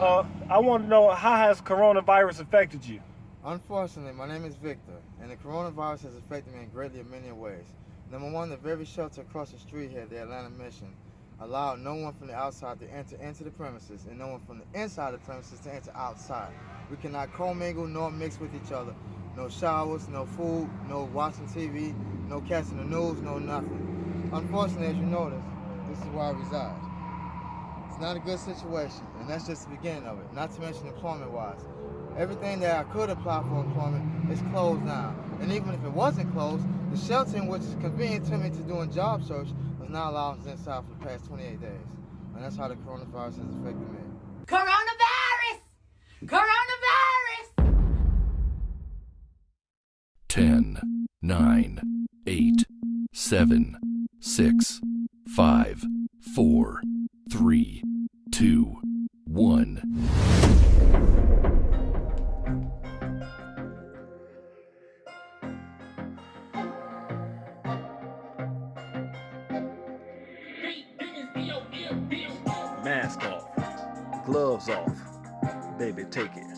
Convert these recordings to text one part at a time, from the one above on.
I want to know, how has coronavirus affected you? Unfortunately, my name is Victor, and the coronavirus has affected me greatly in many ways. Number one, the very shelter across the street here, the Atlanta Mission, allowed no one from the outside to enter into the premises, and no one from the inside of the premises to enter outside. We cannot commingle nor mix with each other. No showers, no food, no watching TV, no catching the news, no nothing. Unfortunately, as you notice, this is where I reside. It's not a good situation, and that's just the beginning of it, not to mention employment-wise. Everything that I could apply for employment is closed now. And even if it wasn't closed, the shelter in which is convenient to me to doing job search was not allowed us inside for the past 28 days. And that's how the coronavirus has affected me. Coronavirus! Coronavirus! 10, 9, 8, 7, 6, 5, 4, 3, 2, 1. Mask off, gloves off, baby, take it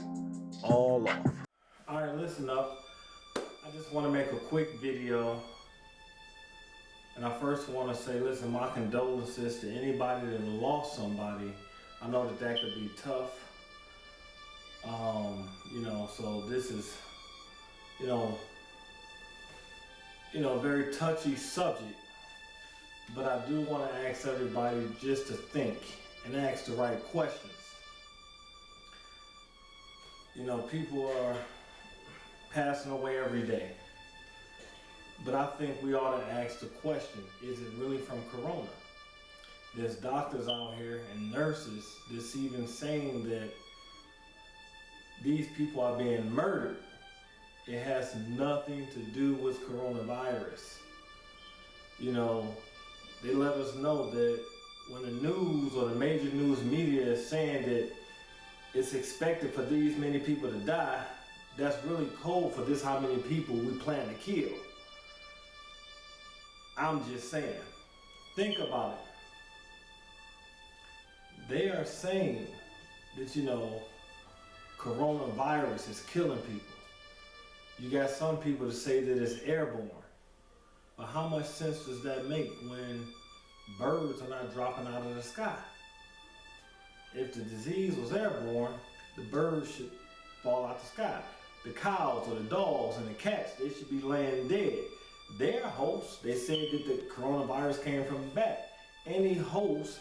all off. All right, listen up. I just want to make a quick video. And I first want to say, listen, my condolences to anybody that lost somebody. I know that that could be tough. So this is, a very touchy subject. But I do want to ask everybody just to think and ask the right questions. People are passing away every day. But I think we ought to ask the question, is it really from corona? There's doctors out here and nurses that's even saying that these people are being murdered. It has nothing to do with coronavirus. They let us know that when the news or the major news media is saying that it's expected for these many people to die, that's really cold for this how many people we plan to kill. I'm just saying, think about it. They are saying that, coronavirus is killing people. You got some people that say that it's airborne. But how much sense does that make when birds are not dropping out of the sky? If the disease was airborne, the birds should fall out the sky. The cows or the dogs and the cats, they should be laying dead. Their hosts, they said that the coronavirus came from the bat. Any host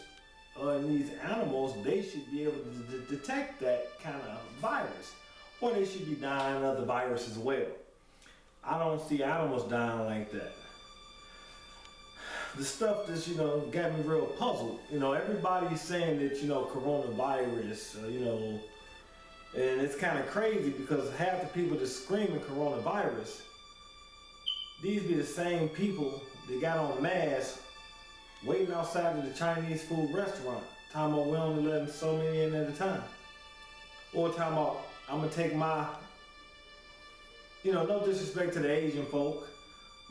in these animals, they should be able to detect that kind of virus. Or they should be dying of the virus as well. I don't see animals dying like that. The stuff that's, got me real puzzled. Everybody's saying that, coronavirus, and it's kind of crazy because half the people that screaming coronavirus, these be the same people that got on masks waiting outside of the Chinese food restaurant. Talking about we only letting so many in at a time. Or talking about, I'm gonna take my, no disrespect to the Asian folk,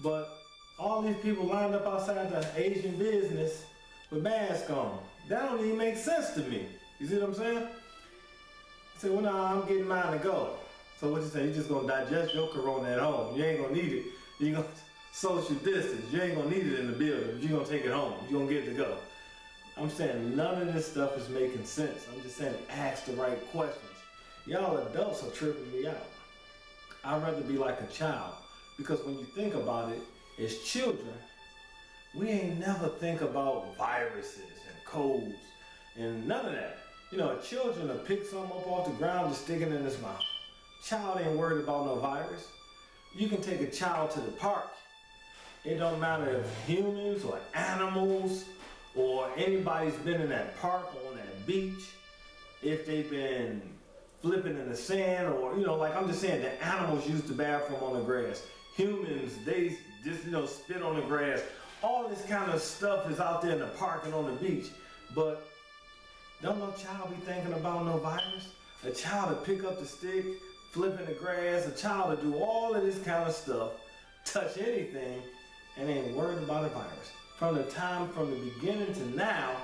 but all these people lined up outside the Asian business with masks on. That don't even make sense to me. You see what I'm saying? I said, well, no, I'm getting mine to go. So what you say? You just gonna digest your corona at home. You ain't gonna need it. You're gonna social distance. You ain't gonna need it in the building. You're gonna take it home. You're gonna get it to go. I'm saying none of this stuff is making sense. I'm just saying ask the right questions. Y'all adults are tripping me out. I'd rather be like a child, because when you think about it, as children, we ain't never think about viruses and colds and none of that. Children will pick something up off the ground and stick it in his mouth. Child ain't worried about no virus. You can take a child to the park. It don't matter if humans or animals or anybody's been in that park or on that beach, if they've been flipping in the sand or, like I'm just saying, the animals use the bathroom on the grass. Humans, they just, spit on the grass. All this kind of stuff is out there in the park and on the beach. But don't no child be thinking about no virus? A child to pick up the stick, flip in the grass, a child to do all of this kind of stuff, touch anything, and ain't worried about a virus. From the beginning to now,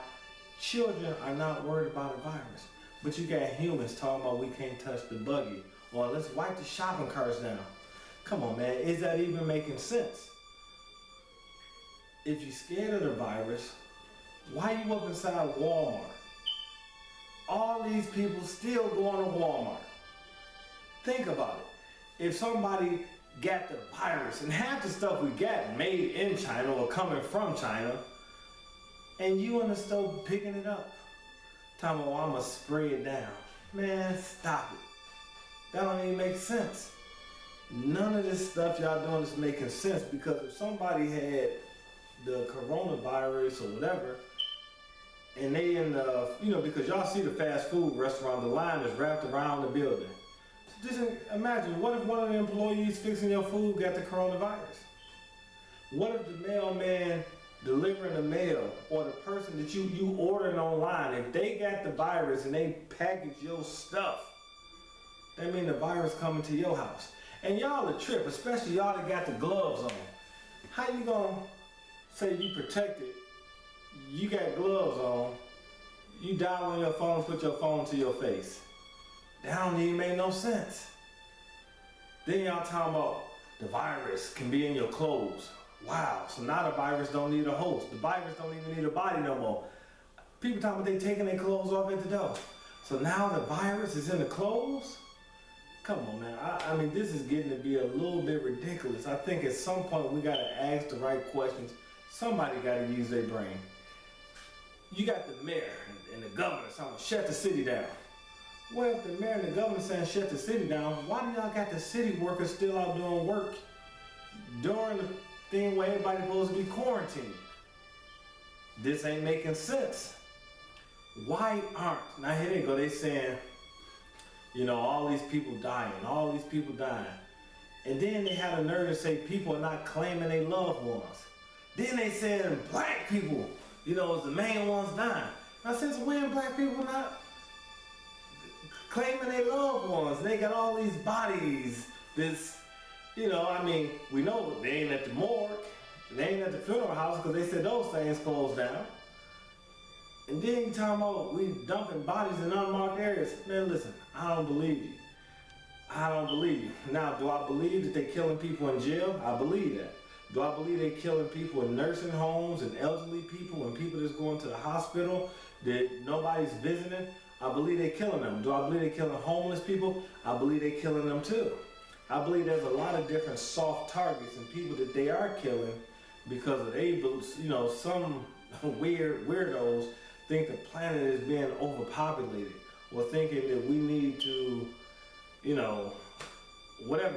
children are not worried about a virus. But you got humans talking about we can't touch the buggy, or let's wipe the shopping carts down. Come on, man, is that even making sense? If you're scared of the virus, why you up inside Walmart? All these people still going to Walmart. Think about it. If somebody got the virus, and half the stuff we got made in China or coming from China, and you in the store picking it up, talking about, I'ma spray it down. Man, stop it. That don't even make sense. None of this stuff y'all doing is making sense, because if somebody had the coronavirus or whatever, and they in the, because y'all see the fast food restaurant, the line is wrapped around the building. So just imagine, what if one of the employees fixing your food got the coronavirus? What if the mailman delivering the mail, or the person that you ordering online, if they got the virus and they package your stuff, that mean the virus coming to your house. And y'all a trip, especially y'all that got the gloves on. How you gonna say you protected? You got gloves on, you dial on your phone, put your phone to your face. That don't even make no sense. Then y'all talking about the virus can be in your clothes. Wow, so now the virus don't need a host. The virus don't even need a body no more. People talking about they taking their clothes off at the door. So now the virus is in the clothes? Come on, man. I mean, this is getting to be a little bit ridiculous. I think at some point we gotta ask the right questions. Somebody gotta use their brain. You got the mayor and the governor saying, shut the city down. Well, if the mayor and the governor saying shut the city down, why do y'all got the city workers still out doing work during the thing where everybody's supposed to be quarantined? This ain't making sense. Why aren't? Now here they go, they saying, all these people dying, all these people dying. And then they had a nerve to say people are not claiming their loved ones. Then they said black people, is the main ones dying. Now since when black people not claiming their loved ones? They got all these bodies, this, we know they ain't at the morgue, they ain't at the funeral house because they said those things closed down. And then you talking about we dumping bodies in unmarked areas. Man, listen, I don't believe you. I don't believe you. Now, do I believe that they're killing people in jail? I believe that. Do I believe they're killing people in nursing homes and elderly people and people that's going to the hospital that nobody's visiting? I believe they're killing them. Do I believe they're killing homeless people? I believe they're killing them too. I believe there's a lot of different soft targets and people that they are killing because of they, some weirdos think the planet is being overpopulated, or thinking that we need to,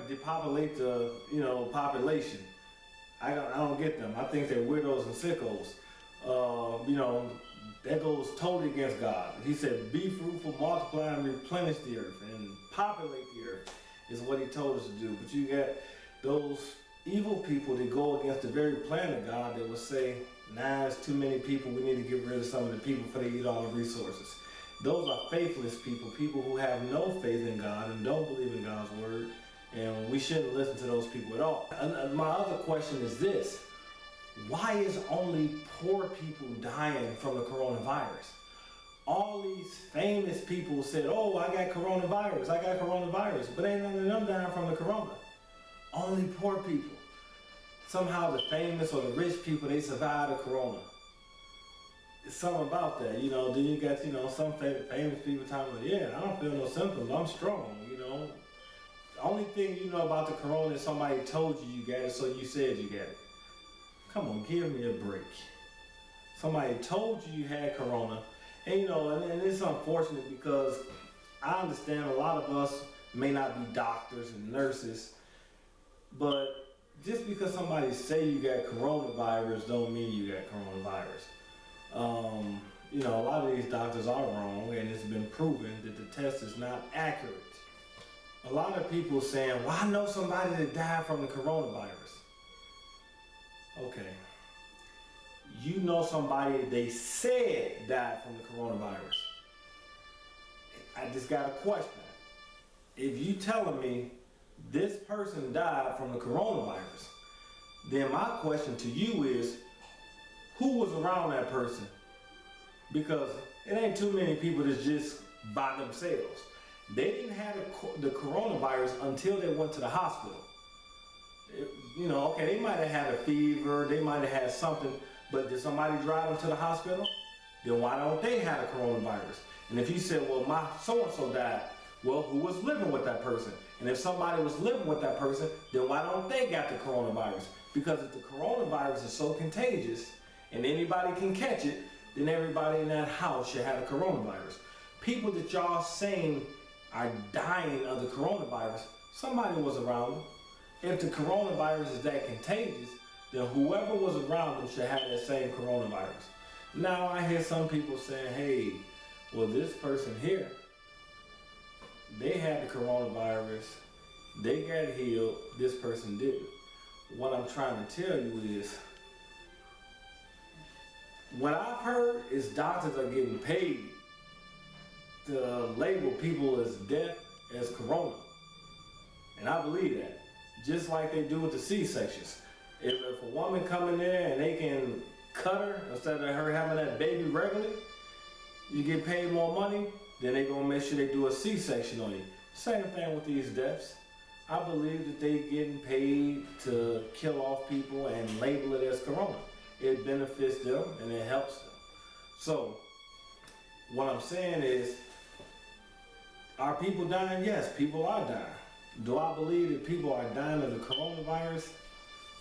depopulate the, population. I don't get them. I think they're weirdos and sickos. That goes totally against God. He said, be fruitful, multiply, and replenish the earth, and populate the earth is what he told us to do. But you got those evil people that go against the very plan of God that will say, nah, it's too many people, we need to get rid of some of the people before they eat all the resources. Those are faithless people, people who have no faith in God and don't believe in God's word, and we shouldn't listen to those people at all. And my other question is this: why is only poor people dying from the coronavirus? All these famous people said, oh, I got coronavirus, but ain't none of them dying from the corona. Only poor people. Somehow the famous or the rich people, they survive the corona. It's something about that, then you got, some famous people talking about, yeah, I don't feel no symptoms, I'm strong, The only thing you know about the corona is somebody told you you got it, so you said you got it. Come on, give me a break. Somebody told you you had corona, and and it's unfortunate because I understand a lot of us may not be doctors and nurses, but just because somebody say you got coronavirus don't mean you got coronavirus. A lot of these doctors are wrong, and it's been proven that the test is not accurate. A lot of people saying, well, I know somebody that died from the coronavirus. Okay. You know somebody they said died from the coronavirus. I just got a question. If you telling me this person died from the coronavirus, then my question to you is, who was around that person? Because it ain't too many people that's just by themselves. They didn't have the coronavirus until they went to the hospital. You know, okay, they might have had a fever, they might have had something, but did somebody drive them to the hospital? Then why don't they have the coronavirus? And if you said, well, my so-and-so died, well, who was living with that person? And if somebody was living with that person, then why don't they got the coronavirus? Because if the coronavirus is so contagious and anybody can catch it, then everybody in that house should have the coronavirus. People that y'all saying are dying of the coronavirus, somebody was around them. If the coronavirus is that contagious, then whoever was around them should have that same coronavirus. Now I hear some people saying, hey, well, this person here, they had the coronavirus, they got healed, this person didn't. What I'm trying to tell you is, what I've heard is doctors are getting paid to label people as death as corona. And I believe that. Just like they do with the C-sections. If a woman come in there and they can cut her instead of her having that baby regularly, you get paid more money, then they gonna make sure they do a C-section on you. Same thing with these deaths. I believe that they getting paid to kill off people and label it as corona. It benefits them and it helps them. So, what I'm saying is, are people dying? Yes, people are dying. Do I believe that people are dying of the coronavirus?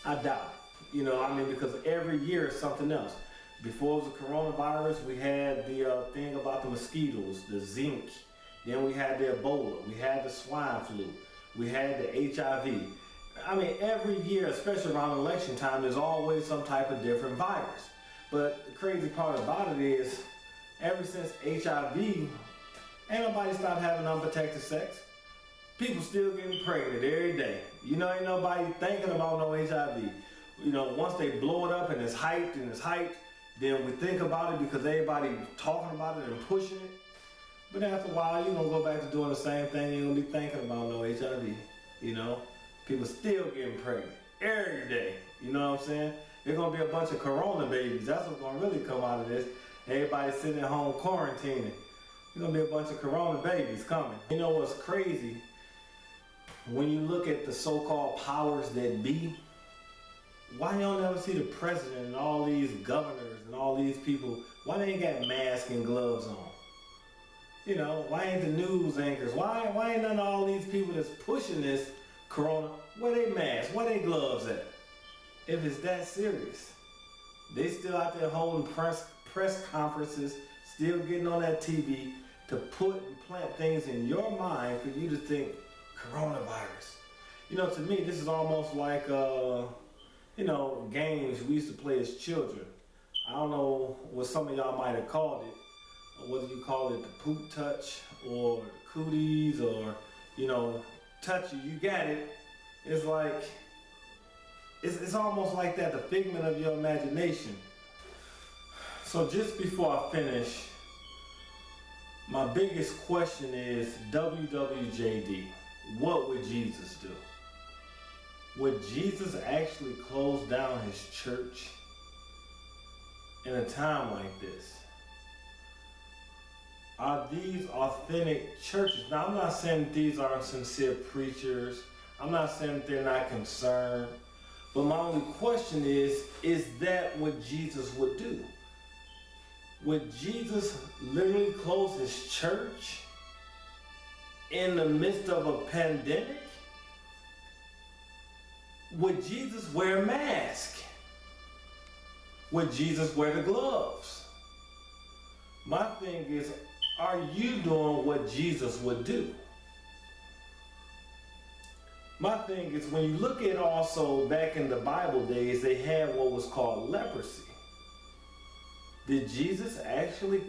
I doubt it. You know, I mean, because every year is something else. Before it was the coronavirus, we had the thing about the mosquitoes, the zinc. Then we had the Ebola. We had the swine flu. We had the HIV. I mean, every year, especially around election time, there's always some type of different virus. But the crazy part about it is, ever since HIV, ain't nobody stopped having unprotected sex. People still getting pregnant every day. You know, ain't nobody thinking about no HIV. You know, once they blow it up and it's hyped, then we think about it because everybody talking about it and pushing it. But after a while, you're gonna go back to doing the same thing. You're gonna be thinking about no HIV. You know, people still getting pregnant every day. You know what I'm saying? There's gonna be a bunch of corona babies. That's what's gonna really come out of this. Everybody sitting at home quarantining. There's gonna be a bunch of corona babies coming. You know what's crazy? When you look at the so-called powers that be, why you don't ever see the president and all these governors and all these people, why they ain't got masks and gloves on? You know, why ain't the news anchors? Why ain't none of all these people that's pushing this corona, where they masks, where they gloves at? If it's that serious. They still out there holding press conferences, still getting on that TV to put and plant things in your mind for you to think coronavirus. You know, to me, this is almost like, you know, games we used to play as children. I don't know what some of y'all might have called it. Whether you call it the poop touch or the cooties or, you know, touch you got it. It's like, it's almost like that, the figment of your imagination. So just before I finish, my biggest question is, WWJD, what would Jesus do? Would Jesus actually close down his church in a time like this? Are these authentic churches? Now, I'm not saying that these aren't sincere preachers. I'm not saying that they're not concerned. But my only question is that what Jesus would do? Would Jesus literally close his church in the midst of a pandemic? Would Jesus wear a mask? Would Jesus wear the gloves? My thing is, are you doing what Jesus would do? My thing is, when you look at also back in the Bible days, they had what was called leprosy. Did Jesus actually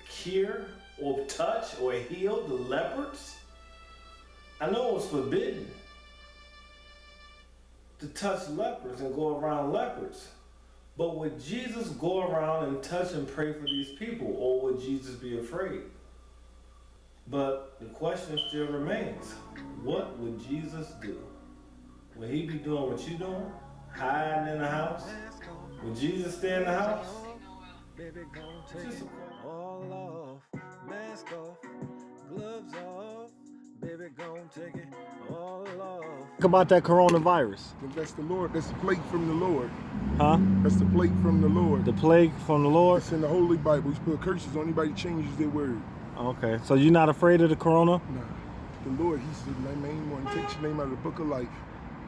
cure or touch or heal the lepers? I know it was forbidden to touch lepers and go around lepers. But would Jesus go around and touch and pray for these people, or would Jesus be afraid? But the question still remains, what would Jesus do? Would he be doing what you doing? Hiding in the house? Would Jesus stay in the house? Baby, gon' take Just a it all off, mask off. Think about that coronavirus. That's the Lord. That's the plague from the Lord. Huh? That's the plague from the Lord. The plague from the Lord? It's in the Holy Bible. He's put curses on anybody who changes their word. Okay, so you're not afraid of the corona? Nah. The Lord, He's the main one. He takes your name out of the book of life.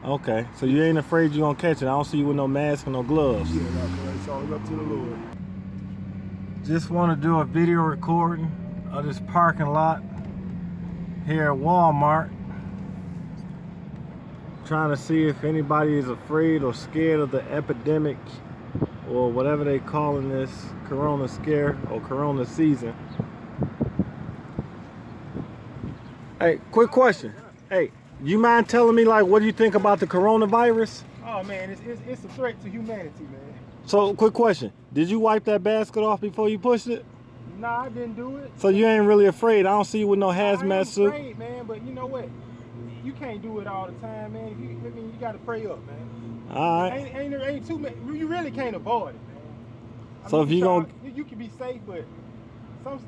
Okay, so you ain't afraid you're gonna catch it. I don't see you with no mask and no gloves. Yeah, nah, it's all up to the Lord. Just want to do a video recording of this parking lot here at Walmart. Trying to see if anybody is afraid or scared of the epidemic or whatever they calling this corona scare or corona season. Hey, quick question. Hey, you mind telling me, like, what do you think about the coronavirus? Oh man, it's a threat to humanity, man. So, quick question. Did you wipe that basket off before you pushed it? Nah, I didn't do it. So you ain't really afraid? I don't see you with no hazmat I am suit. afraid, man, but you know what? You can't do it all the time, man. You gotta pray up, man. All right. Ain't too many. You really can't avoid it, man. So if you gonna, you can be safe, but some.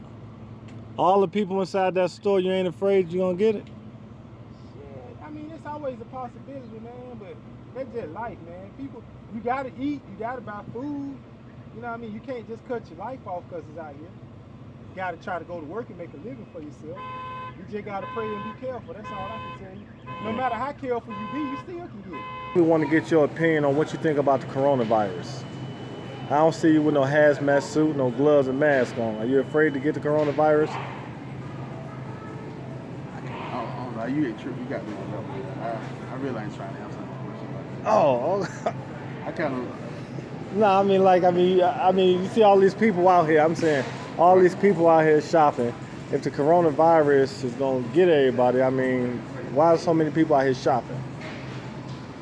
All the people inside that store, you ain't afraid you gonna get it? Yeah, I mean, it's always a possibility, man. But that's just life, man. People, you gotta eat, you gotta buy food. You know what I mean? You can't just cut your life off because it's out here. You gotta try to go to work and make a living for yourself. You just gotta pray and be careful. That's all I can tell you. No matter how careful you be, you still can get it. We want to get your opinion on what you think about the coronavirus. I don't see you with no hazmat suit, no gloves and mask on. Are you afraid to get the coronavirus? I don't know. You ain't tripping. You got me on that one. I really ain't trying to answer that question like that. Oh, I kind of. no, I mean, you see all these people out here. I'm saying all these people out here shopping. If the coronavirus is gonna get everybody, I mean, why are so many people out here shopping?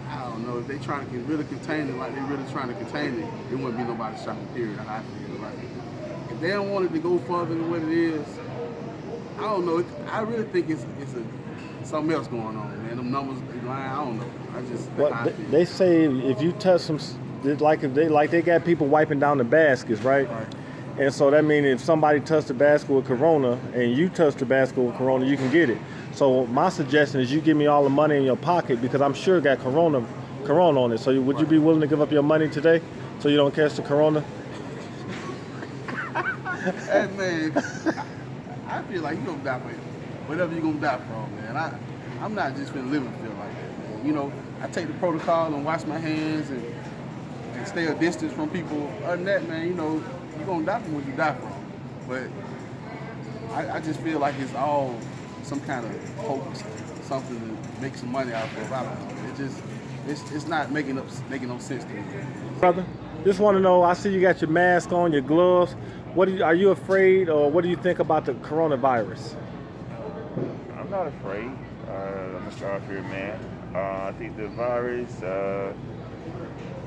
I don't know. If they trying to really contain it, like they really trying to contain it, it wouldn't be nobody shopping. Period. I feel like if they don't want it to go further than what it is, I don't know. I really think it's something else going on, man. Them numbers be lying. I don't know. I just. Well, they say if you touch some, like they got people wiping down the baskets, right? Right. And so that means if somebody touched the basket with corona and you touch the basket with corona, you can get it. So my suggestion is you give me all the money in your pocket because I'm sure it got corona on it. So would you be willing to give up your money today so you don't catch the corona? Hey man, I feel like you gonna die for it. Whatever you gonna die from, man. I'm not just gonna live and feel like that, man. You know, I take the protocol and wash my hands and stay a distance from people. Other than that, man, you know, you're gonna die from what you die from. But I just feel like it's all some kind of hoax, something to make some money out of. I don't know. It's not making no sense to me. Brother, just want to know, I see you got your mask on, your gloves. Are you afraid or what do you think about the coronavirus? I'm not afraid. I'm a God-fearing man. I think the virus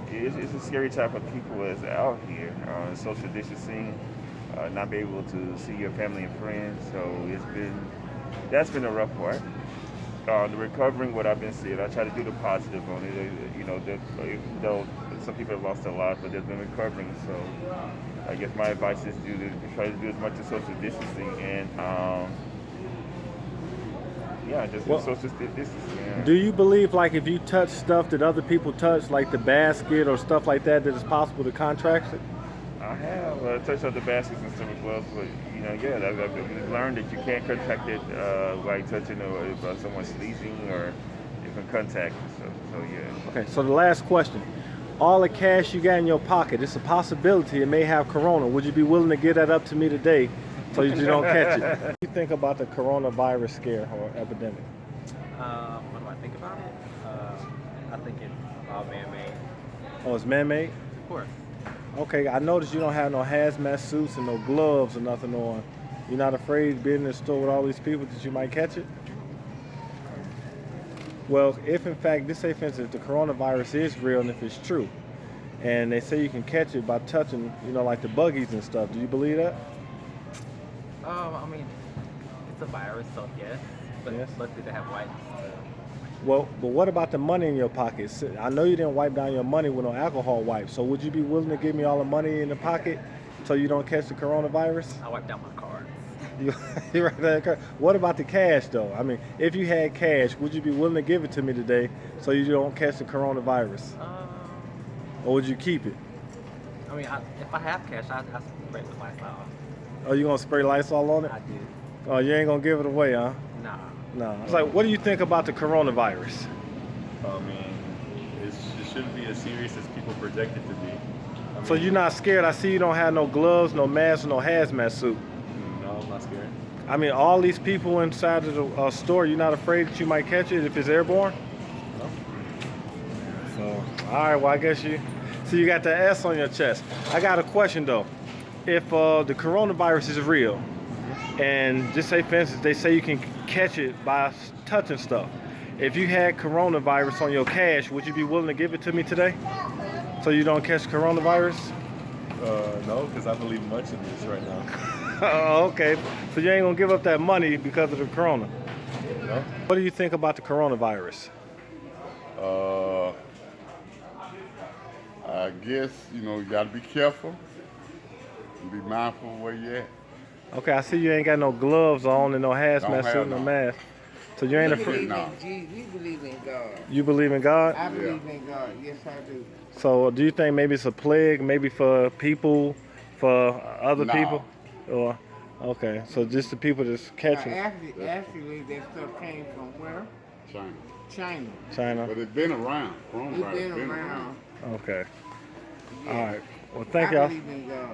it's a scary time for people that's out here. Social distancing, not be able to see your family and friends. So that's been a rough part. The recovering, what I've been seeing, I try to do the positive on it. You know, though some people have lost a lot, but they've been recovering. So I guess my advice is to try to do as much as social distancing and social distancing. Yeah. Do you believe like if you touch stuff that other people touch, like the basket or stuff like that, that it's possible to contract it? I have touched other baskets and stuff as well, but you know, yeah, I've learned that you can't contract it by touching if someone's sneezing or you can contact it. So yeah. Okay, so the last question. All the cash you got in your pocket, it's a possibility it may have corona. Would you be willing to give that up to me today so you don't catch it? What do you think about the coronavirus scare or epidemic? What do I think about it? I think it's all man-made. Oh, it's man-made? Of course. Okay, I noticed you don't have no hazmat suits and no gloves or nothing on. You're not afraid being in the store with all these people that you might catch it? Well, if in fact, this say for instance, if the coronavirus is real and if it's true, and they say you can catch it by touching, you know, like the buggies and stuff, do you believe that? I mean, it's a virus, so yes. But Yes. luckily they have wipes. Well, but what about the money in your pockets? I know you didn't wipe down your money with no alcohol wipes, so would you be willing to give me all the money in the pocket so you don't catch the coronavirus? I wiped down my cards. You right there. What about the cash though? I mean, if you had cash, would you be willing to give it to me today so you don't catch the coronavirus? Or would you keep it? I mean, if I have cash, I spray the Lysol. Oh, you gonna spray Lysol on it? I do. Oh, you ain't gonna give it away, huh? Nah. No. It's like, what do you think about the coronavirus? I mean, it shouldn't be as serious as people project it to be. I So mean, you're not scared? I see you don't have no gloves, no mask, no hazmat suit. No, I'm not scared. I mean, all these people inside of the store, you're not afraid that you might catch it if it's airborne? No. So, all right, well, I guess you see you got the S on your chest. I got a question though. If the coronavirus is real, and just say, for instance, they say you can catch it by touching stuff. If you had coronavirus on your cash, would you be willing to give it to me today so you don't catch coronavirus? No, because I believe much in this right now. Oh, okay. So you ain't gonna give up that money because of the corona? No. What do you think about the coronavirus? I guess, you gotta be careful and be mindful of where you at. Okay, I see you ain't got no gloves on and no Don't hazmat have suit, no none. mask. So you ain't We afraid? No. We believe in God. You believe in God? I believe in God. Yes, I do. So do you think maybe it's a plague, maybe for people, for other No. people? Or, okay, so just the people that's catching Actually, that stuff came from where? China. China. China? But it's been around. It's Coronavirus been around. Okay. Yeah. All right. Well, thank I y'all. believe in God.